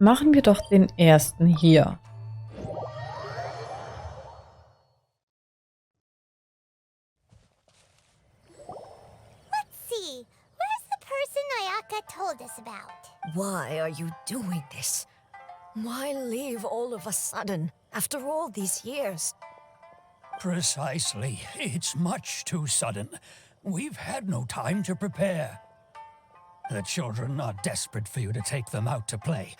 Machen wir doch den ersten hier. Let's see. Where's the person Ayaka told us about? Why are you doing this? Why leave all of a sudden, after all these years? Precisely. It's much too sudden. We've had no time to prepare. The children are desperate for you to take them out to play.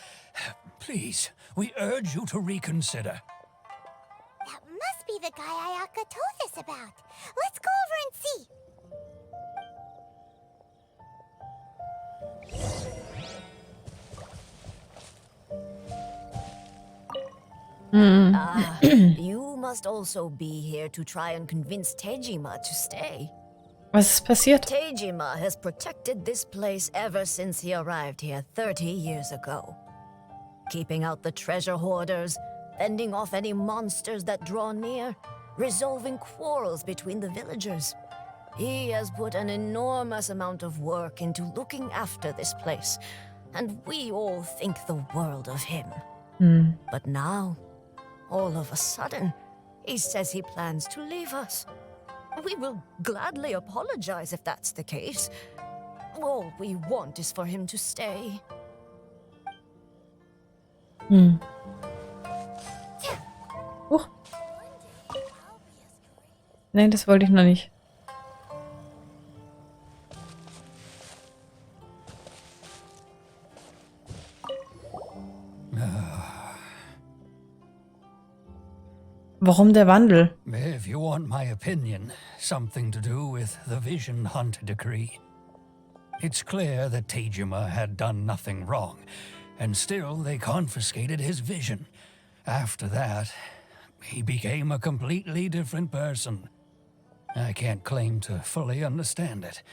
Please, we urge you to reconsider. That must be the guy Ayaka told us about. Let's go over and see. You must also be here to try and convince Tejima to stay. Was ist passiert? Tejima has protected this place ever since he arrived here 30 years ago. Keeping out the treasure hoarders, fending off any monsters that draw near, resolving quarrels between the villagers. He has put an enormous amount of work into looking after this place, and we all think the world of him. But now, all of a sudden, he says he plans to leave us. We will gladly apologize if that's the case. All we want is for him to stay. Huch. Nein, das wollte ich noch nicht. Warum der Wandel? If you want my opinion, something to do with the Vision Hunt decree. It's clear that Tejima had done nothing wrong, and still they confiscated his vision. After that, he became a completely different person. I can't claim to fully understand it,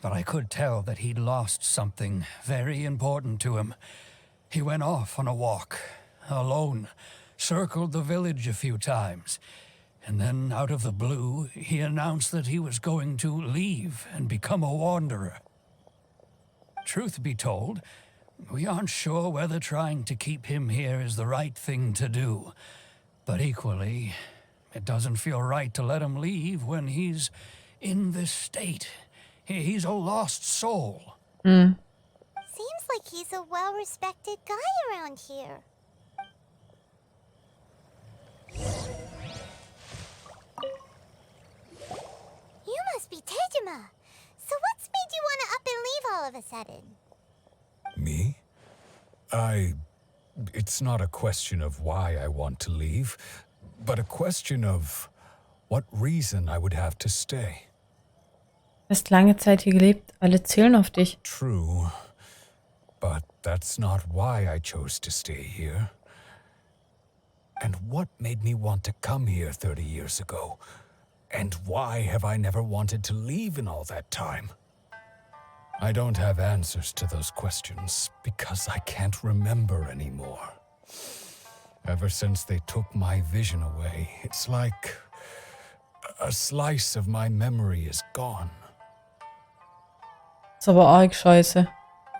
but I could tell that he'd lost something very important to him. He went off on a walk, alone, circled the village a few times, and then out of the blue, he announced that he was going to leave and become a wanderer. Truth be told, we aren't sure whether trying to keep him here is the right thing to do, but equally, it doesn't feel right to let him leave when he's in this state. He's a lost soul. Seems like he's a well-respected guy around here. You must be Tejima. So what's made you want to up and leave all of a sudden? Me? It's not a question of why I want to leave, but a question of what reason I would have to stay. Du hast lange Zeit hier gelebt. Alle zählen auf dich. True, but that's not why I chose to stay here. And what made me want to come here 30 years ago? And why have I never wanted to leave in all that time? I don't have answers to those questions because I can't remember anymore. Ever since they took my vision away, it's like a slice of my memory is gone. Ist aber arg scheiße.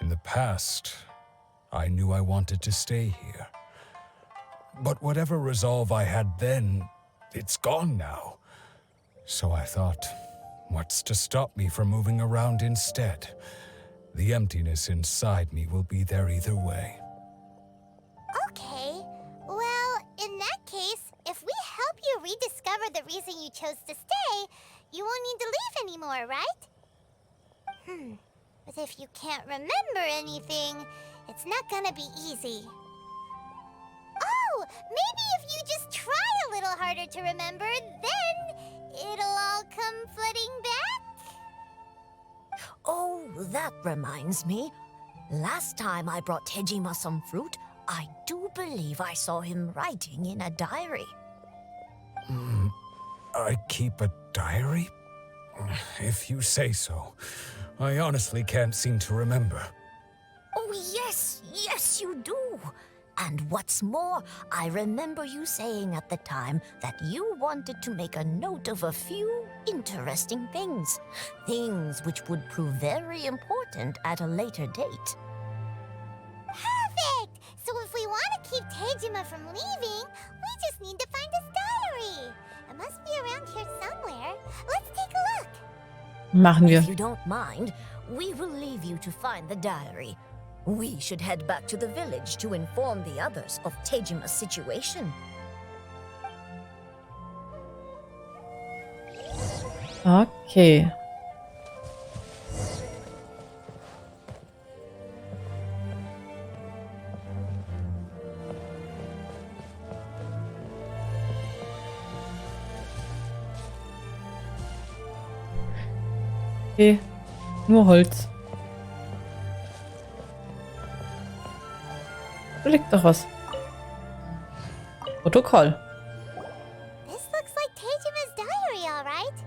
In the past, I knew I wanted to stay here. But whatever resolve I had then, it's gone now. So I thought, what's to stop me from moving around instead? The emptiness inside me will be there either way. Okay. Well, in that case, if we help you rediscover the reason you chose to stay, you won't need to leave anymore, right? But if you can't remember anything, it's not gonna be easy. Oh, maybe if you just try a little harder to remember, then it'll all come flooding back? Oh, that reminds me. Last time I brought Tejima some fruit, I do believe I saw him writing in a diary. I keep a diary? If you say so. I honestly can't seem to remember. Oh, yes, you do. And what's more, I remember you saying at the time that you wanted to make a note of a few interesting things. Things which would prove very important at a later date. Perfect! So if we Tejima from leaving. We just need to find his diary. It must be around here somewhere. Let's take a look. Machen wir. If you don't mind, we will leave you to find the diary. We should head back to the village to inform the others of Tejima's situation. Okay. Okay. Nur Holz. Da liegt doch was. Protokoll. This looks like Tejima's diary, all right.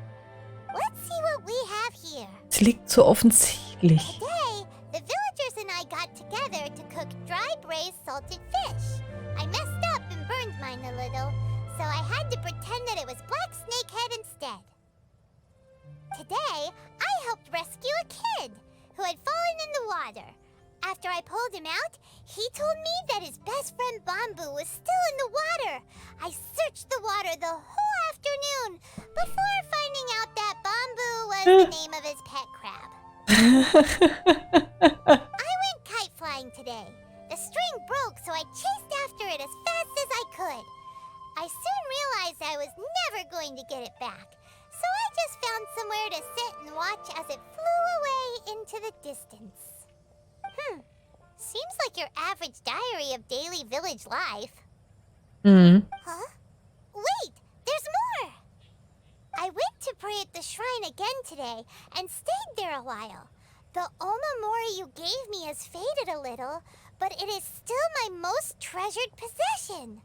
Let's see what we have here. Es liegt so offensichtlich. Today, the villagers and I got together to cook dry braised salted fish. I messed up and burned mine a little, so I had to pretend that it was black snakehead instead. Today, I helped rescue a kid who had fallen in the water. After I pulled him out, he told me that his best friend Bamboo was still in the water. I searched the water the whole afternoon before finding out that Bamboo was the name of his pet crab. I went kite flying today. The string broke, so I chased after it as fast as I could. I soon realized I was never going to get it back, so I just found somewhere to sit and watch as it flew away into the distance. Seems like your average diary of daily village life. Huh? Wait, there's more! I went to pray at the shrine again today and stayed there a while. The omamori you gave me has faded a little, but it is still my most treasured possession.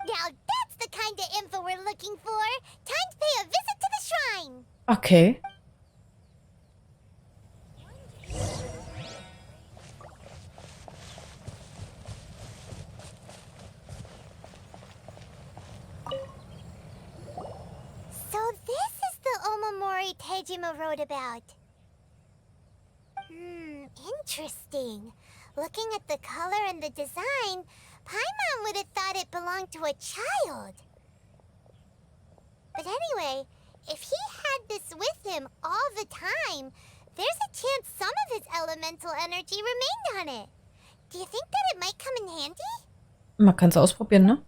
Now that's the kind of info we're looking for. Time to pay a visit to the shrine. Okay. So this is the omamori Tejima wrote about. Interesting. Looking at the color and the design, Paimon would have thought it belonged to a child. But anyway, if he had this with him all the time, there's a chance some of his elemental energy remained on it. Do you think that it might come in handy? Man kann es ausprobieren, ne?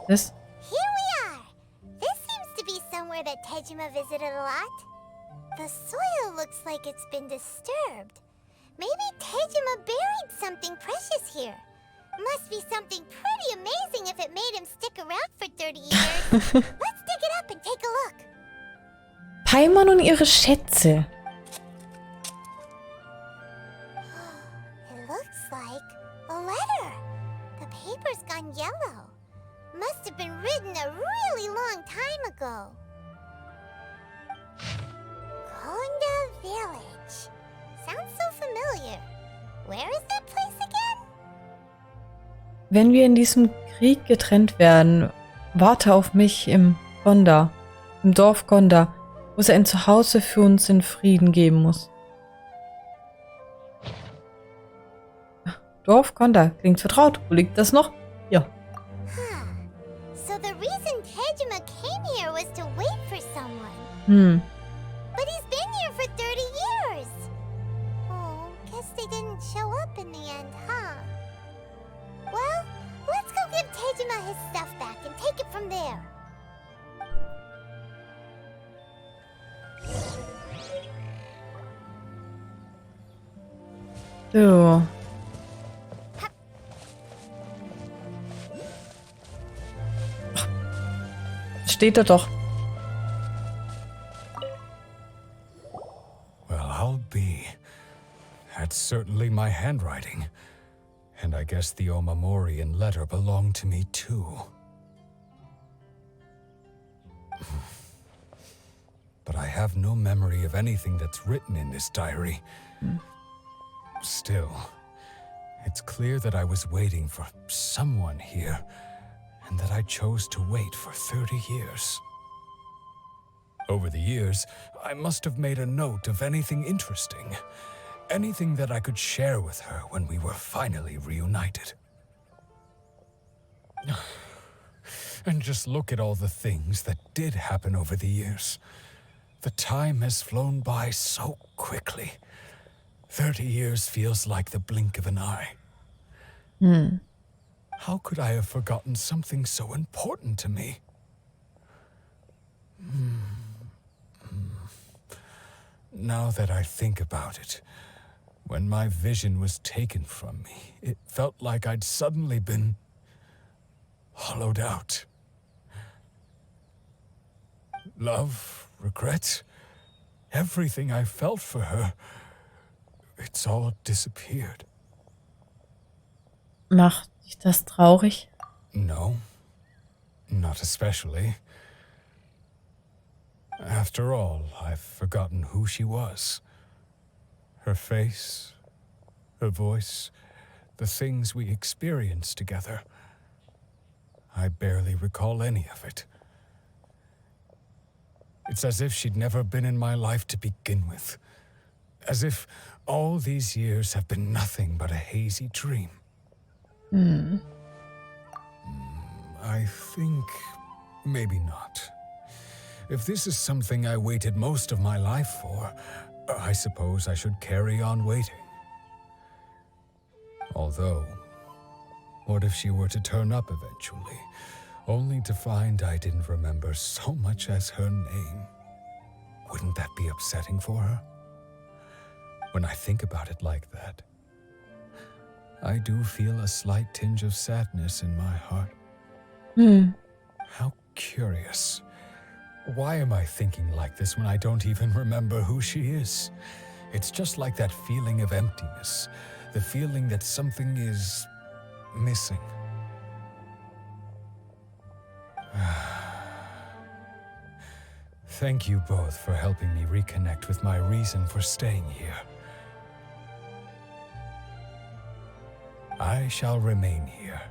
Das? Here we are! This seems to be somewhere that Tejima visited a lot. The soil looks like it's been disturbed. Maybe Tejima buried something precious here. Must be something pretty amazing if it made him stick around for 30 years. Let's dig it up and take a look. Paimon und ihre Schätze. It looks like a letter. The paper's gone yellow. Must have been written a really long time ago. Konda Village. Sounds so familiar. Where is that place again? Wenn wir in diesem Krieg getrennt werden, warte auf mich im Konda, im Dorf Konda, wo es ein Zuhause für uns in Frieden geben muss. Dorf Konda, klingt vertraut. Wo liegt das noch? Ja. So the reason Tejima came here was to wait for someone. But he's been here for 30 years. Oh, guess they didn't show up in the end, huh? Well, let's go give Tejima his stuff back and take it from there. So. Steht da doch. Well, I'll be. That's certainly my handwriting. And I guess the Omamori and letter belong to me too. but I have no memory of anything that's written in this diary. Still, it's clear that I was waiting for someone here, and that I chose to wait for 30 years. Over the years, I must have made a note of anything interesting, anything that I could share with her when we were finally reunited. And just look at all the things that did happen over the years. The time has flown by so quickly. 30 years feels like the blink of an eye. How could I have forgotten something so important to me? Now that I think about it, when my vision was taken from me, it felt like I'd suddenly been hollowed out. Love, regret, everything I felt for her, it's all disappeared. Macht dich das traurig? No, not especially. After all, I've forgotten who she was. Her face, her voice, the things we experienced together. I barely recall any of it. It's as if she'd never been in my life to begin with. As if all these years have been nothing but a hazy dream. I think maybe not. If this is something I waited most of my life for, I suppose I should carry on waiting. Although, what if she were to turn up eventually, only to find I didn't remember so much as her name? Wouldn't that be upsetting for her? When I think about it like that, I do feel a slight tinge of sadness in my heart. How curious. Why am I thinking like this when I don't even remember who she is? It's just like that feeling of emptiness, the feeling that something is missing. Thank you both for helping me reconnect with my reason for staying here. I shall remain here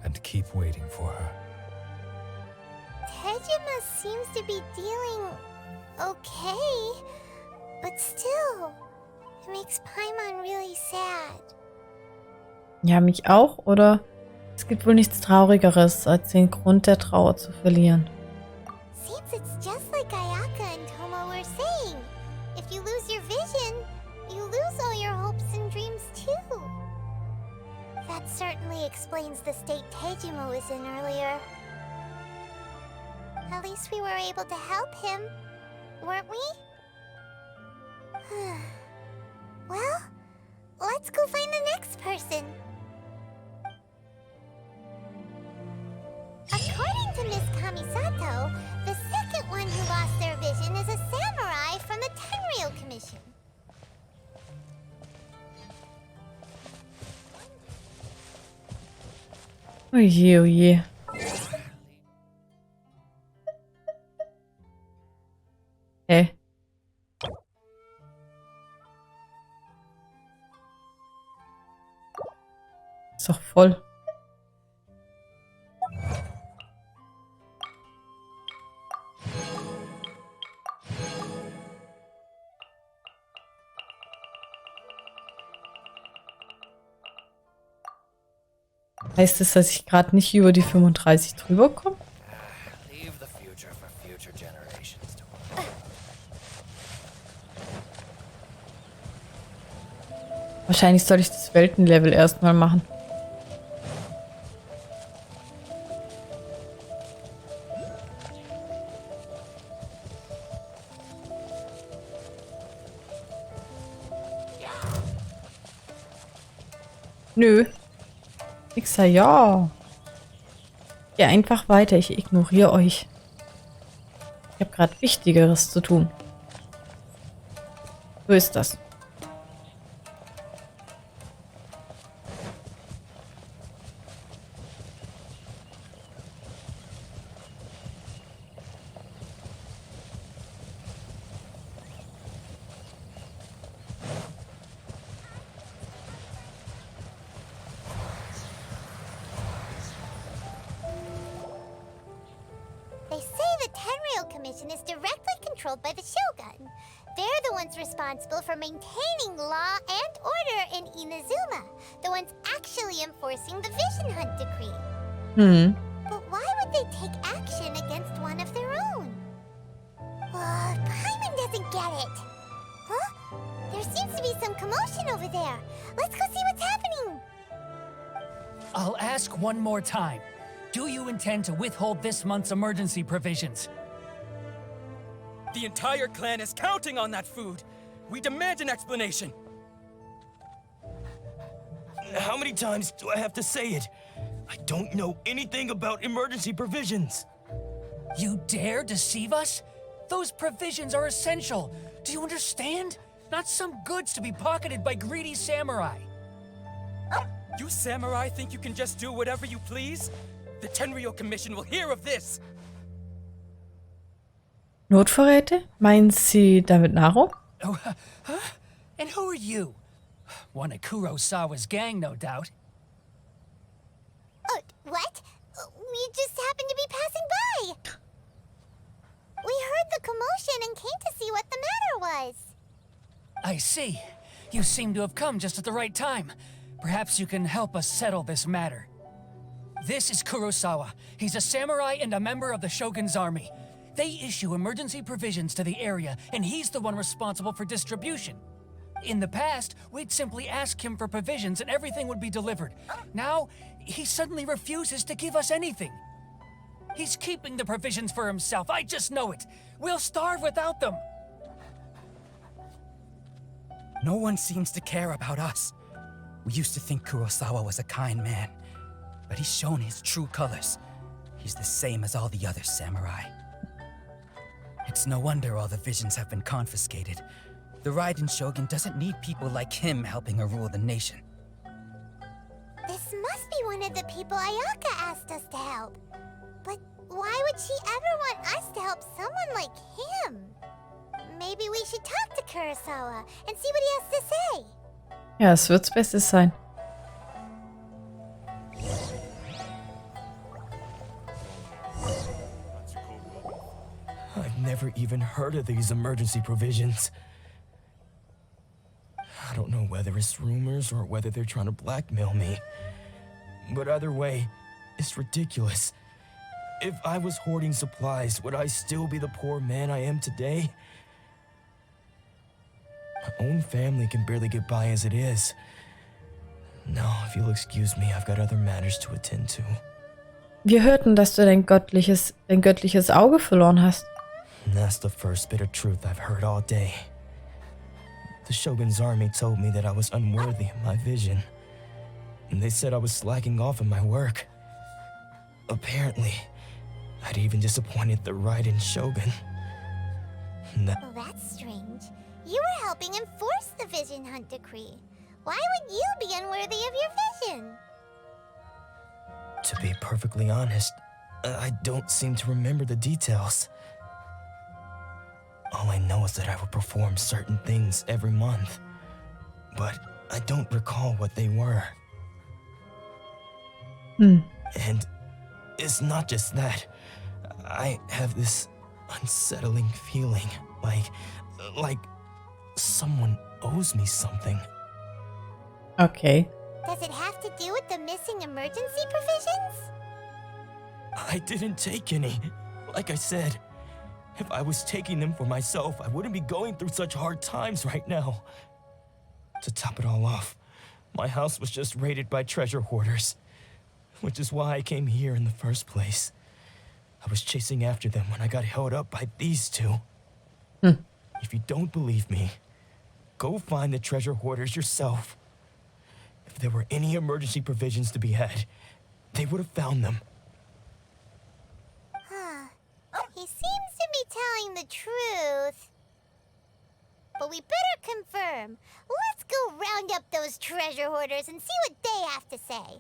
and keep waiting for her. Tejima seems to be dealing okay, but still, it makes Paimon really sad. Ja, mich auch, oder? Es gibt wohl nichts Traurigeres, als den Grund der Trauer zu verlieren. Seems it's just like Ayaka and Tomo were saying. If you lose your vision, you lose all your hopes and dreams too. That certainly explains the state Tejima was in earlier. At least we were able to help him, weren't we? Well, let's go find the next person. According to Miss Kamisato, the second one who lost their vision is a samurai from the Tenryou Commission. Oje, oje. Hä? Ist doch voll. Heißt es, dass ich gerade nicht über die 35 drüber komme? Leave the future for future generations to Wahrscheinlich soll ich das Weltenlevel erstmal machen. Nö. Ich sag ja. Ja, einfach weiter. Ich ignoriere euch. Ich habe gerade Wichtigeres zu tun. So ist das. Tenryou Commission is directly controlled by the Shogun. They're the ones responsible for maintaining law and order in Inazuma, the ones actually enforcing the Vision Hunt Decree. But why would they take action against one of their own? Paimon doesn't get it. Huh? There seems to be some commotion over there. Let's go see what's happening. I'll ask one more time. Do you intend to withhold this month's emergency provisions? The entire clan is counting on that food. We demand an explanation. How many times do I have to say it? I don't know anything about emergency provisions. You dare deceive us? Those provisions are essential. Do you understand? Not some goods to be pocketed by greedy samurai. You samurai think you can just do whatever you please? The Tenryou Commission will hear of this. Notvorräte? Meinen Sie damit Nahrung? Oh, huh? And who are you? One of Kurosawa's gang, no doubt. What? We just happened to be passing by. We heard the commotion and came to see what the matter was. I see. You seem to have come just at the right time. Perhaps you can help us settle this matter. This is Kurosawa. He's a samurai and a member of the Shogun's army. They issue emergency provisions to the area, and he's the one responsible for distribution. In the past, we'd simply ask him for provisions and everything would be delivered. Now, he suddenly refuses to give us anything. He's keeping the provisions for himself, I just know it. We'll starve without them. No one seems to care about us. We used to think Kurosawa was a kind man, but he's shown his true colors. He's the same as all the other samurai. It's no wonder all the visions have been confiscated. The Raiden Shogun doesn't need people like him helping her rule the nation. This must be one of the people Ayaka asked us to help. But why would she ever want us to help someone like him? Maybe we should talk to Kurosawa and see what he has to say. Ja, es wird's Bestes sein. I've never even heard of these emergency provisions. I don't know whether it's rumors or whether they're trying to blackmail me. But either way, it's ridiculous. If I was hoarding supplies, would I still be the poor man I am today? My own family can barely get by as it is. Now, if you'll excuse me, I've got other matters to attend to. Wir hörten, dass du dein göttliches Auge verloren hast. And that's the first bit of truth I've heard all day. The Shogun's army told me that I was unworthy of my vision. And they said I was slacking off in my work. Apparently, I'd even disappointed the Raiden Shogun. Well, that's strange. You were helping enforce the Vision Hunt Decree. Why would you be unworthy of your vision? To be perfectly honest, I don't seem to remember the details. All I know is that I would perform certain things every month, but I don't recall what they were. And it's not just that. I have this unsettling feeling, like someone owes me something. Okay. Does it have to do with the missing emergency provisions? I didn't take any. Like I said, if I was taking them for myself, I wouldn't be going through such hard times right now. To top it all off, my house was just raided by treasure hoarders, which is why I came here in the first place. I was chasing after them when I got held up by these two. If you don't believe me, go find the treasure hoarders yourself. If there were any emergency provisions to be had, they would have found them. He seems to be telling the truth. But we better confirm. Let's go round up those treasure hoarders and see what they have to say.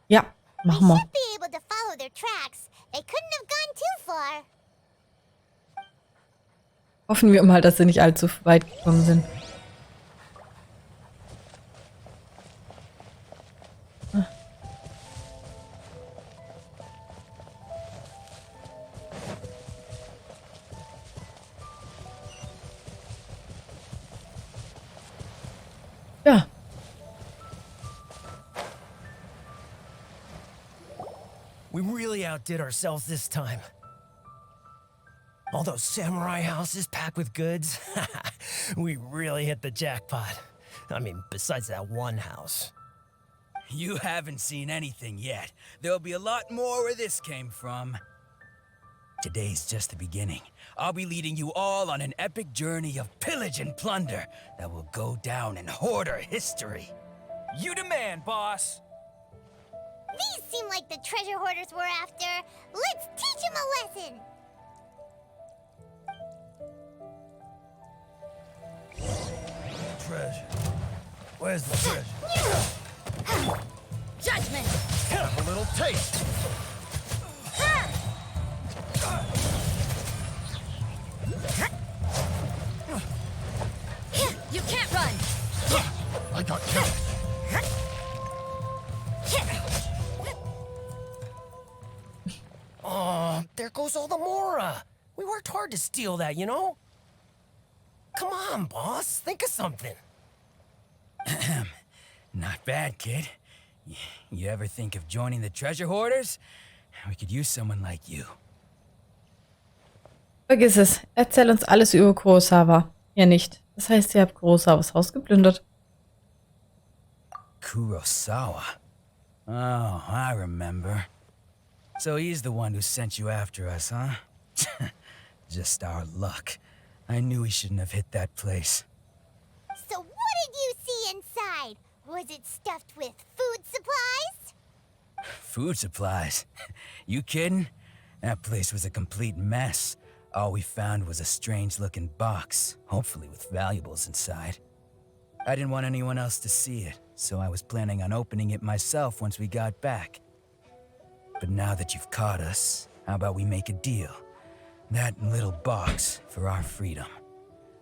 Ja, We machen wir. should be able to follow their tracks. They couldn't have gone too far. Hoffen wir mal, dass sie nicht allzu weit gekommen sind. outdid ourselves this time. All those samurai houses packed with goods. We really hit the jackpot. I mean, besides that one house. You haven't seen anything yet. There'll be a lot more where this came from. Today's just the beginning. I'll be leading you all on an epic journey of pillage and plunder that will go down in hoarder history. You demand, boss. These seem like the treasure hoarders we're after. Let's teach them a lesson. Treasure. Where's the treasure? Judgment. Have a little taste. You can't run. I got killed. Oh, there goes all the Mora. We worked hard to steal that, you know? Come on, boss. Think of something. Not bad, kid. You ever think of joining the treasure hoarders? We could use someone like you. Vergiss es. Erzähl uns alles über Kurosawa. Ja nicht. Das heißt, ihr habt Kurosawas Haus geplündert. Kurosawa? Oh, I remember. So he's the one who sent you after us, huh? Just our luck. I knew he shouldn't have hit that place. So what did you see inside? Was it stuffed with food supplies? Food supplies? You kidding? That place was a complete mess. All we found was a strange-looking box, hopefully with valuables inside. I didn't want anyone else to see it, so I was planning on opening it myself once we got back. But now that you've caught us, how about we make a deal? That little box for our freedom.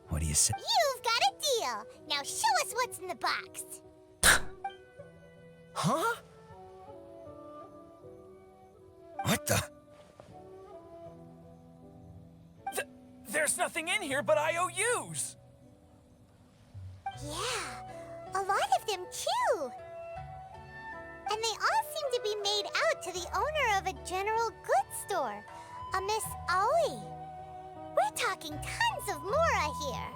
What do you say? You've got a deal. Now show us what's in the box. Huh? What the? There's nothing in here but IOUs. Yeah, a lot of them too. And they all seem to be made out to the owner of a general goods store, a Miss Aoi. We're talking tons of Mora here.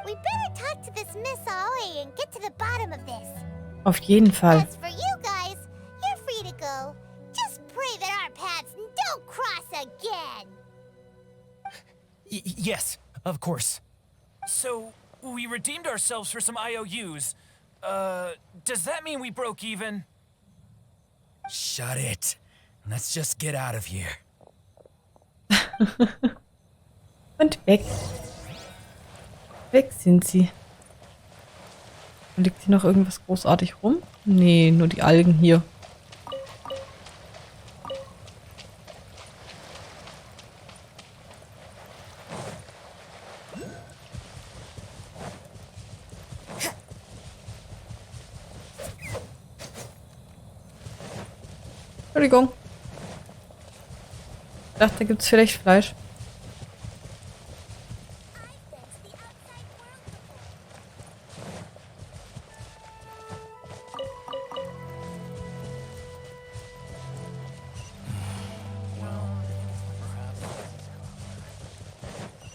We better talk to this Miss Aoi and get to the bottom of this. Auf jeden Fall. As for you guys, you're free to go. Just pray that our paths don't cross again. Yes, of course. So, we redeemed ourselves for some IOUs. Does that mean we broke even? Shut it. Let's just get out of here. Und weg. Weg sind sie. Liegt hier noch irgendwas großartig rum? Nee, nur die Algen hier. Entschuldigung. Ich dachte, da gibt es vielleicht Fleisch.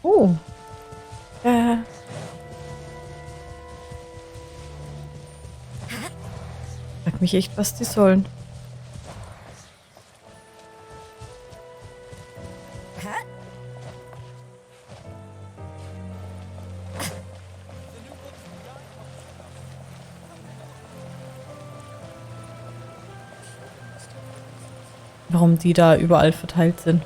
Oh. Frag mich echt, was die sollen. Warum die da überall verteilt sind.